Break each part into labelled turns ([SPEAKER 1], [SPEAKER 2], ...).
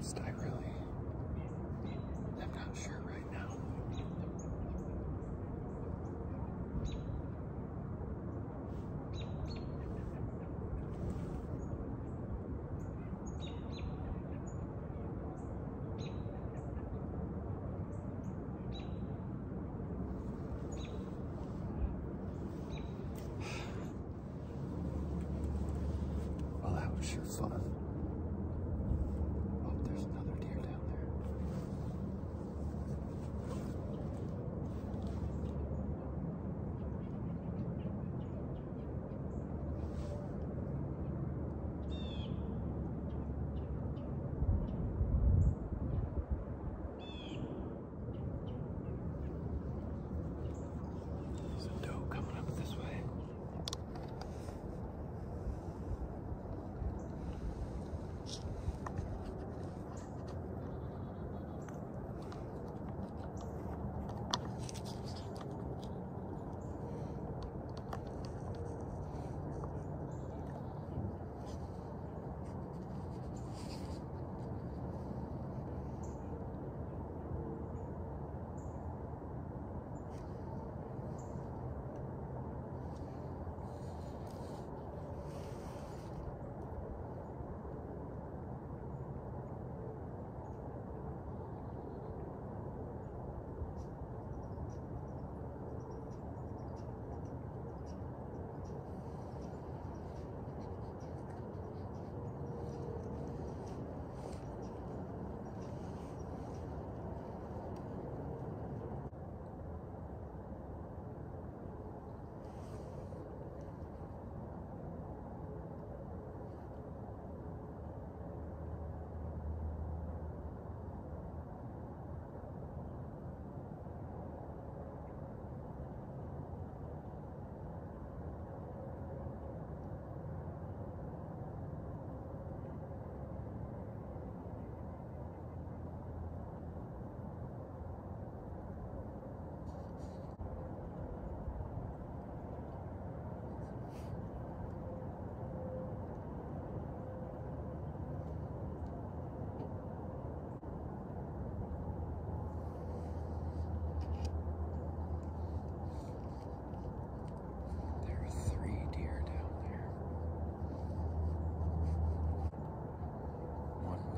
[SPEAKER 1] honest, I really am not sure right now. Well, that was sure fun. Oh, there's another deer down there. There's a doe coming up this way.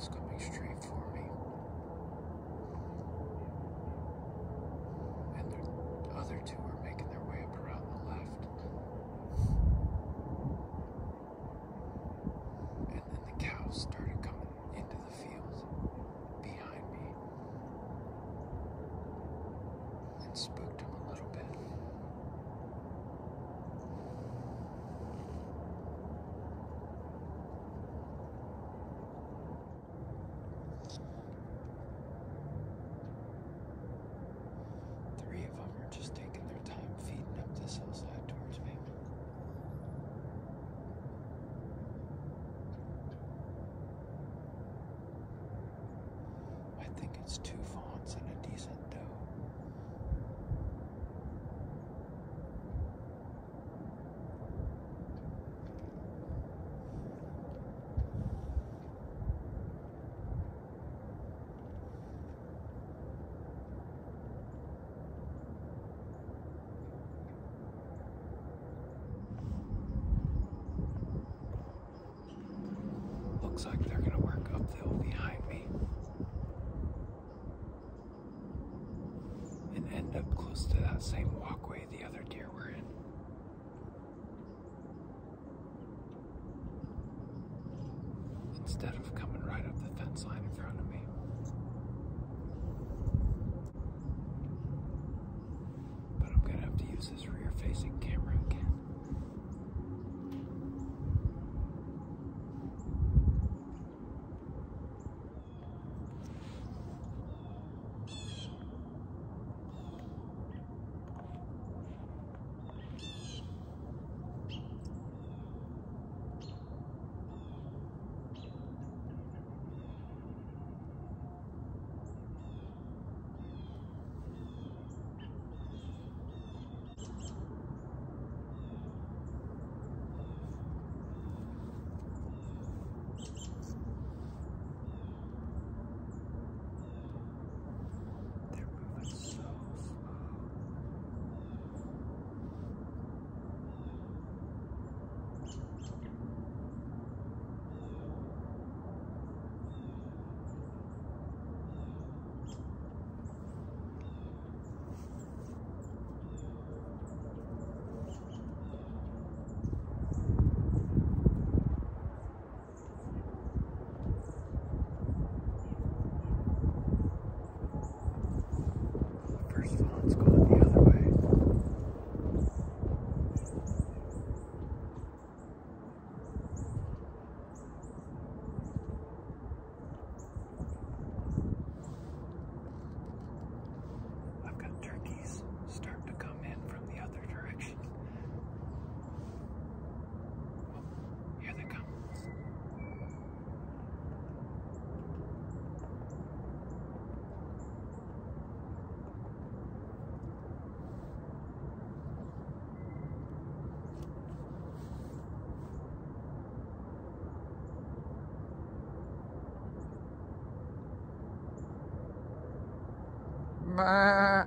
[SPEAKER 1] Coming straight for me, and the other two are making their way up around the left, and then the cows started coming into the field behind me and spooked them a little bit. Three of them are just taking their time feeding up this hillside towards me. I think it's 2 fawns and a decent doe. Looks like they're gonna work uphill behind me and end up close to that same walkway the other deer were in. Instead of coming right up the fence line in front of me. But I'm gonna have to use this rear-facing camera again. it's going the other way. I've got turkeys starting to come in from the other direction. Oh, here they come. Bah.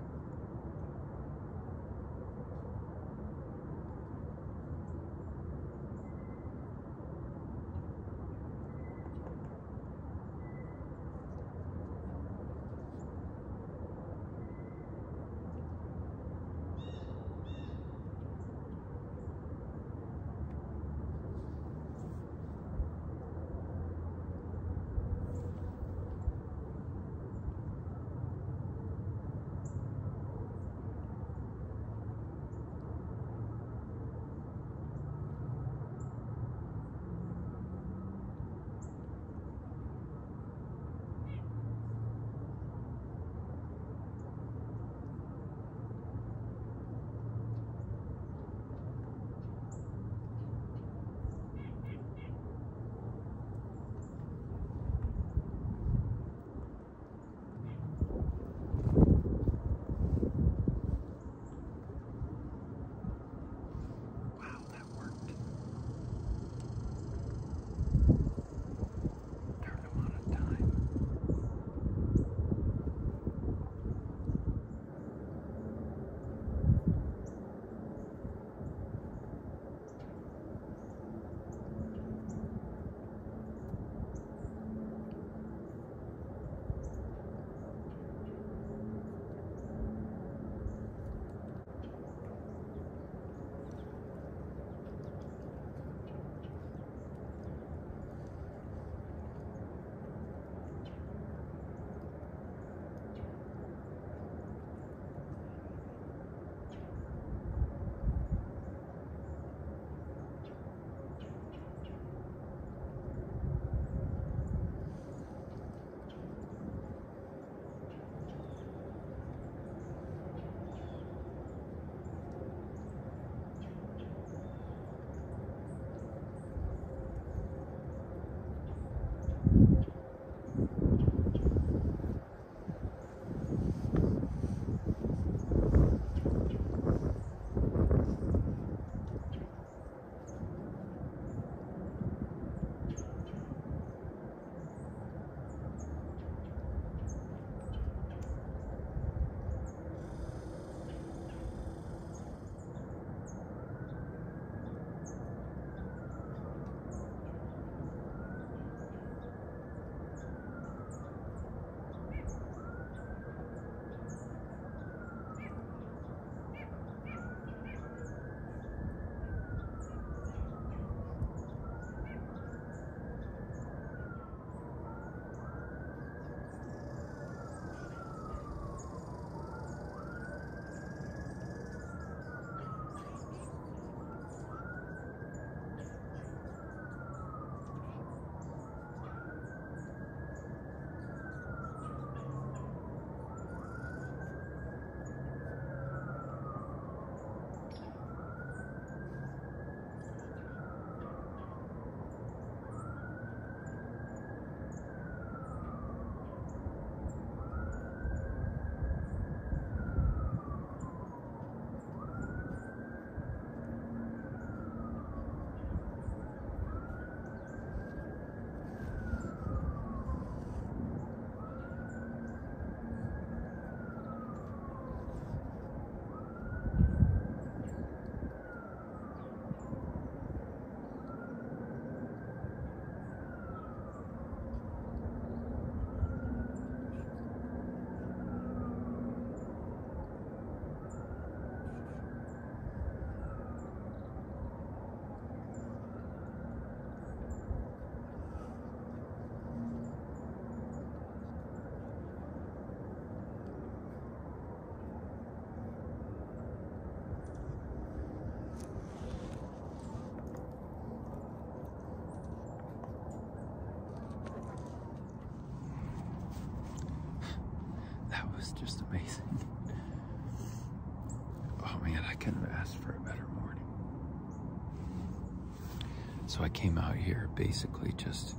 [SPEAKER 1] So I came out here basically just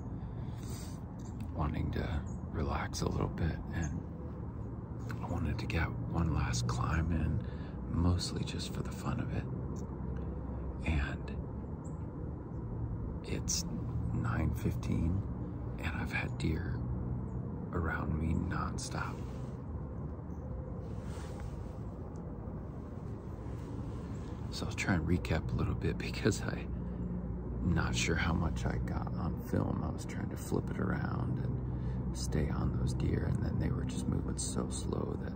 [SPEAKER 1] wanting to relax a little bit, and I wanted to get one last climb in, mostly just for the fun of it. And it's 9:15 and I've had deer around me nonstop. So I'll try and recap a little bit because I'm not sure how much I got on film. I was trying to flip it around and stay on those deer, and then they were just moving so slow that,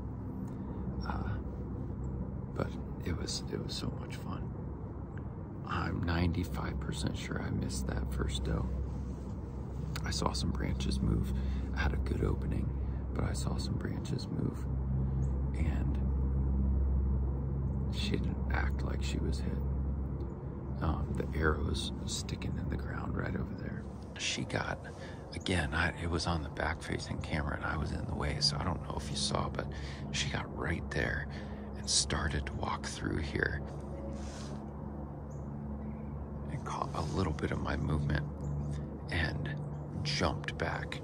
[SPEAKER 1] but it was so much fun. I'm 95% sure I missed that first doe. I saw some branches move. I had a good opening, but I saw some branches move, and she didn't act like she was hit. The arrow's sticking in the ground right over there. She got, again, it was on the back-facing camera and I was in the way, so I don't know if you saw, but she got right there and started to walk through here and caught a little bit of my movement and jumped back.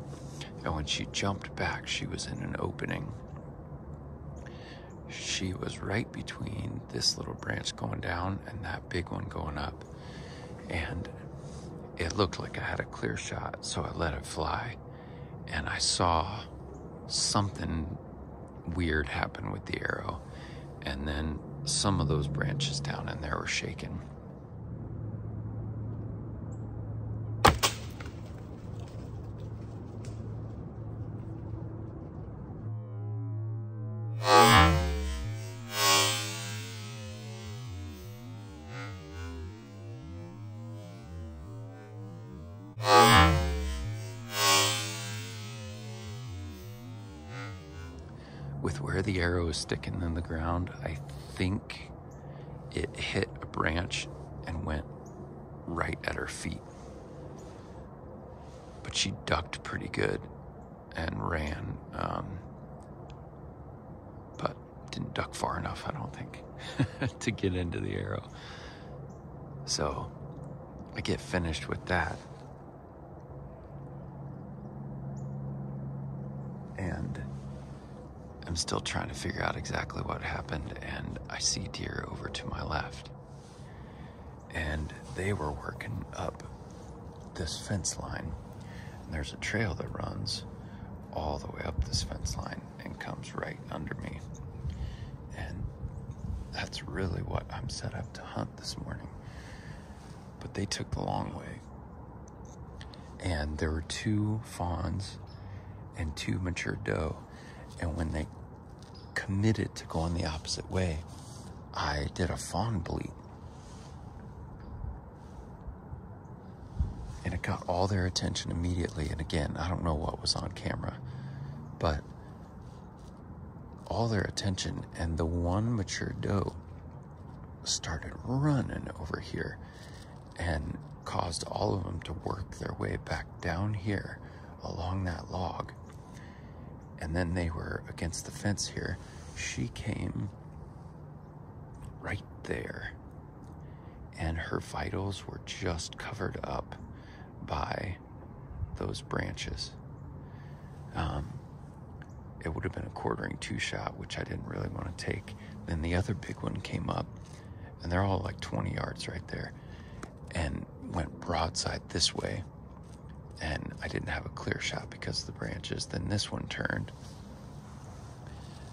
[SPEAKER 1] And when she jumped back, she was in an opening. She was right between this little branch going down and that big one going up. And it looked like I had a clear shot, so I let it fly. And I saw something weird happen with the arrow. And then some of those branches down in there were shaking. With where the arrow is sticking in the ground, I think it hit a branch and went right at her feet. But she ducked pretty good and ran, but didn't duck far enough, I don't think, to get into the arrow. So I get finished with that. And I'm still trying to figure out exactly what happened, and I see deer over to my left. And they were working up this fence line. And there's a trail that runs all the way up this fence line and comes right under me. And that's really what I'm set up to hunt this morning. But they took the long way. And there were 2 fawns and 2 mature doe. And when they committed to going the opposite way, I did a fawn bleat. And it got all their attention immediately. And again, I don't know what was on camera, but all their attention. And the one mature doe started running over here and caused all of them to work their way back down here along that log. And then they were against the fence here. She came right there, and her vitals were just covered up by those branches. It would have been a quartering 2 shot, which I didn't really want to take. Then the other big one came up, and they're all like 20 yards right there, and went broadside this way. And I didn't have a clear shot because of the branches. Then this one turned.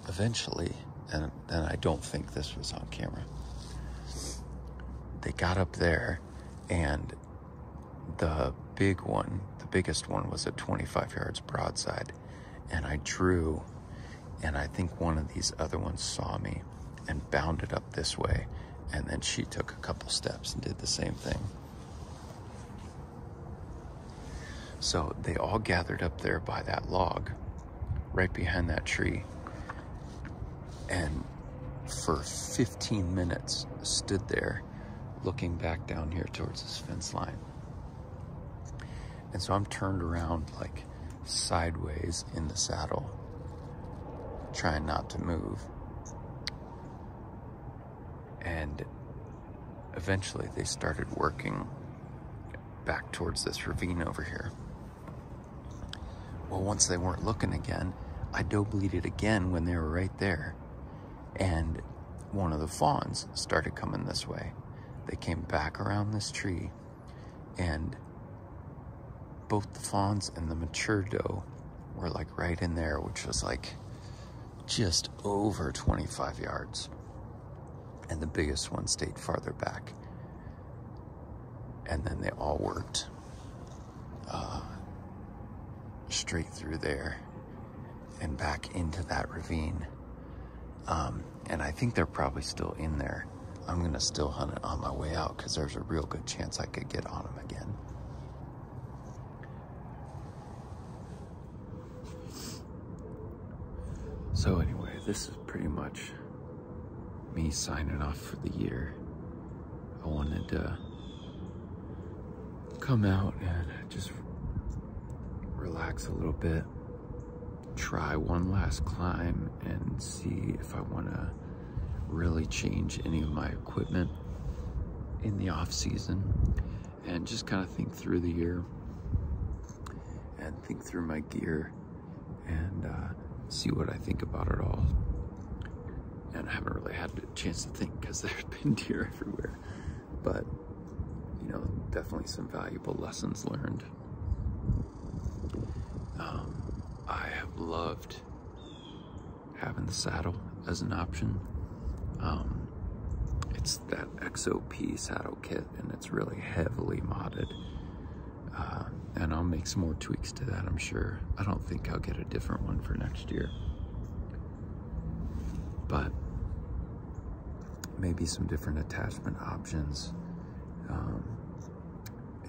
[SPEAKER 1] Eventually, and then I don't think this was on camera, they got up there, and the big one, the biggest one, was at 25 yards broadside. And I drew, and I think one of these other ones saw me and bounded up this way. And then she took a couple steps and did the same thing. So they all gathered up there by that log, right behind that tree, and for 15 minutes stood there looking back down here towards this fence line. And so I'm turned around like sideways in the saddle, trying not to move. And eventually they started working back towards this ravine over here. Well, once they weren't looking again, I doe bleeded again when they were right there. And one of the fawns started coming this way. They came back around this tree, and both the fawns and the mature doe were like right in there, which was like just over 25 yards. And the biggest one stayed farther back. And then they all worked straight through there and back into that ravine. And I think they're probably still in there. I'm gonna still hunt it on my way out because there's a real good chance I could get on them again. So anyway, this is pretty much me signing off for the year. I wanted to come out and just relax a little bit, try one last climb, and see if I want to really change any of my equipment in the off season, and just kind of think through the year and think through my gear and see what I think about it all. And I haven't really had a chance to think because there's been deer everywhere, but you know, definitely some valuable lessons learned. I have loved having the saddle as an option. It's that XOP saddle kit, and it's really heavily modded. And I'll make some more tweaks to that, I'm sure. I don't think I'll get a different one for next year, but maybe some different attachment options.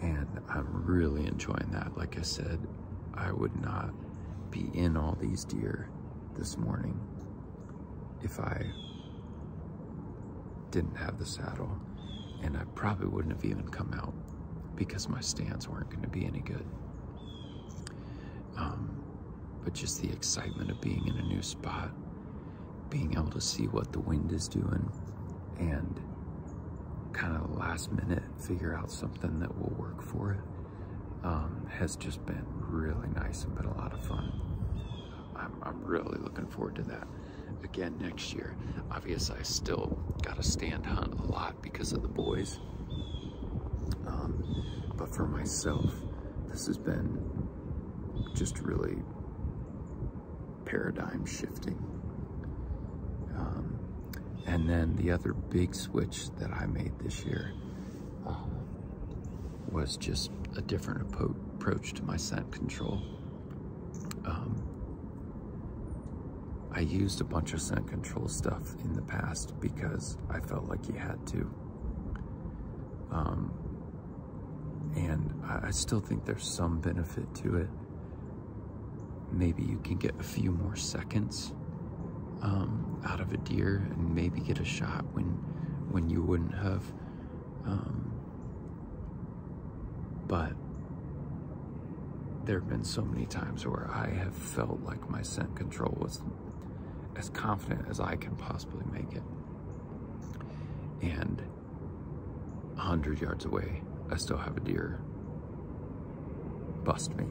[SPEAKER 1] And I'm really enjoying that. Like I said, I would not be in all these deer this morning if I didn't have the saddle, and I probably wouldn't have even come out because my stands weren't going to be any good. But just the excitement of being in a new spot, being able to see what the wind is doing, and kind of last minute figure out something that will work for it, has just been really nice and been a lot of fun. I'm really looking forward to that again next year. Obviously, I still got to stand hunt a lot because of the boys. But for myself, this has been just really paradigm shifting. And then the other big switch that I made this year was just a different approach to my scent control. I used a bunch of scent control stuff in the past because I felt like you had to. And I still think there's some benefit to it. Maybe you can get a few more seconds out of a deer and maybe get a shot when you wouldn't have. But there have been so many times where I have felt like my scent control was as confident as I can possibly make it. And 100 yards away, I still have a deer bust me.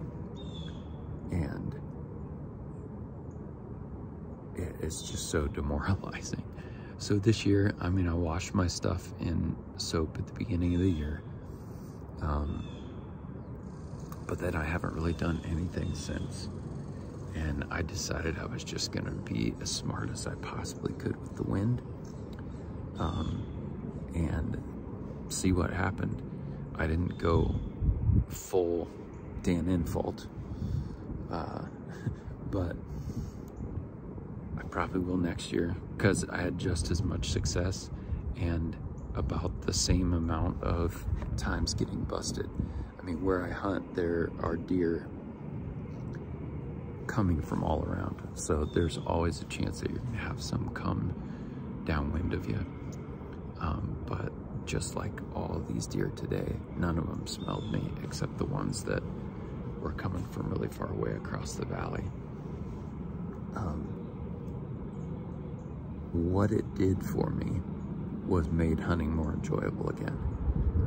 [SPEAKER 1] And it's just so demoralizing. So this year, I mean, I washed my stuff in soap at the beginning of the year. But then I haven't really done anything since. And I decided I was just gonna be as smart as I possibly could with the wind, and see what happened. I didn't go full Dan Infault, but I probably will next year because I had just as much success and about the same amount of times getting busted. I mean, where I hunt, there are deer coming from all around. So there's always a chance that you're gonna have some come downwind of you. But just like all of these deer today, none of them smelled me except the ones that were coming from really far away across the valley. What it did for me was made hunting more enjoyable again.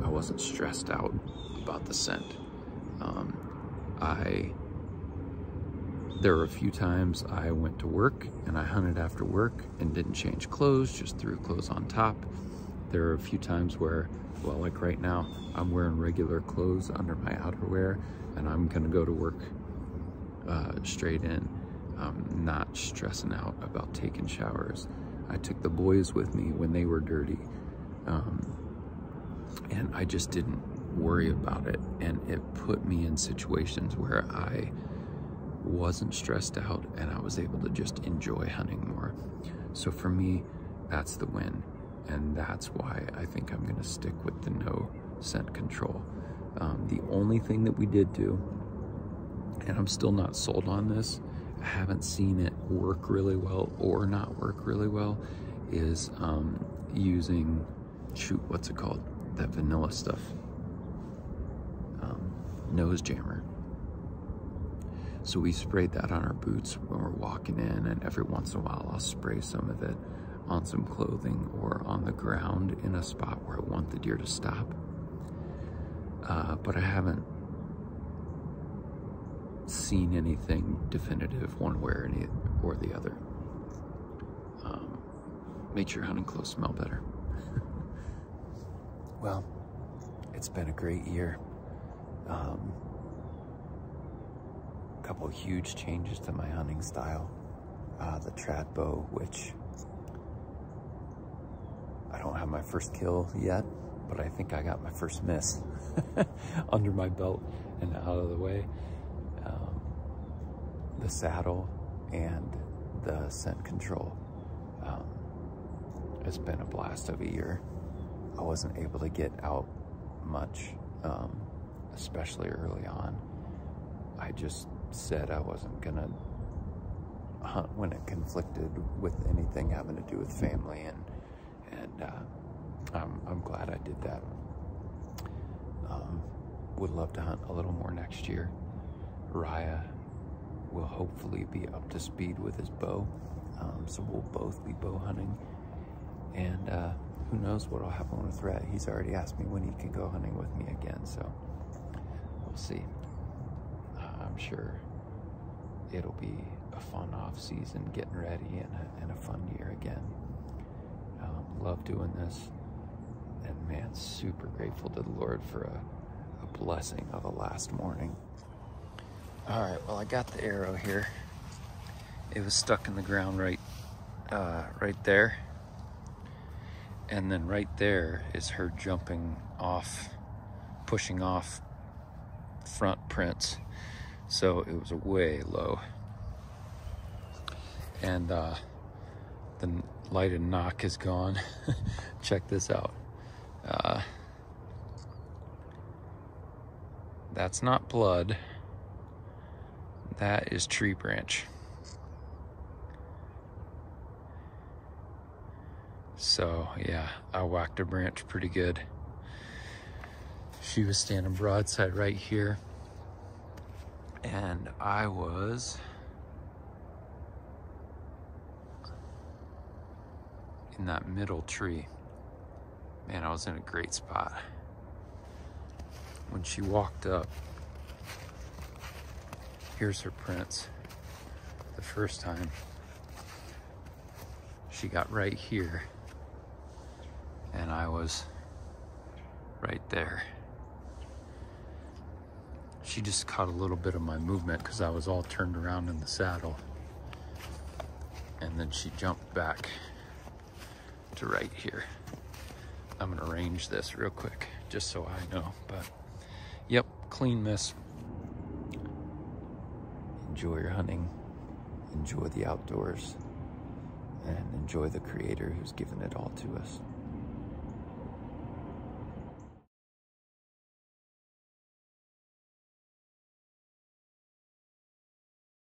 [SPEAKER 1] I wasn't stressed out about the scent. There were a few times I went to work and I hunted after work and didn't change clothes, just threw clothes on top. There are a few times where, well, like right now, I'm wearing regular clothes under my outerwear and I'm gonna go to work straight in. I'm not stressing out about taking showers. I took the boys with me when they were dirty, and I just didn't worry about it. And it put me in situations where I wasn't stressed out and I was able to just enjoy hunting more. So for me, that's the win. And that's why I think I'm gonna stick with the no scent control. The only thing that we did do, and I'm still not sold on this, I haven't seen it work really well or not work really well, is using, shoot, what's it called? That vanilla stuff. Nose jammer. So we sprayed that on our boots when we're walking in, and every once in a while I'll spray some of it on some clothing or on the ground in a spot where I want the deer to stop. But I haven't seen anything definitive one way or the other. Makes your hunting clothes smell better. Well, it's been a great year. Couple huge changes to my hunting style. The trad bow, which I don't have my first kill yet, but I think I got my first miss under my belt and out of the way. The saddle and the scent control. It's been a blast of a year. I wasn't able to get out much, especially early on. I just said I wasn't gonna hunt when it conflicted with anything having to do with family, and I'm glad I did that. Would love to hunt a little more next year. Raya will hopefully be up to speed with his bow, so we'll both be bow hunting. And who knows what'll happen with Rhett. He's already asked me when he can go hunting with me again, so we'll see. I'm sure it'll be a fun off season, getting ready, and a fun year again. Love doing this, and man, super grateful to the Lord for a blessing of a last morning. All right, well, I got the arrow here. It was stuck in the ground right there. And then right there is her jumping off, pushing off front prints. So it was way low. And the lighted knock is gone. Check this out. That's not blood. That is tree branch. So yeah, I whacked a branch pretty good. She was standing broadside right here, and I was in that middle tree. Man, I was in a great spot. When she walked up, here's her prints. The first time, she got right here, and I was right there. She just caught a little bit of my movement because I was all turned around in the saddle. And then she jumped back to right here. I'm gonna range this real quick just so I know, but yep, clean miss. Enjoy your hunting, enjoy the outdoors, and enjoy the Creator who's given it all to us.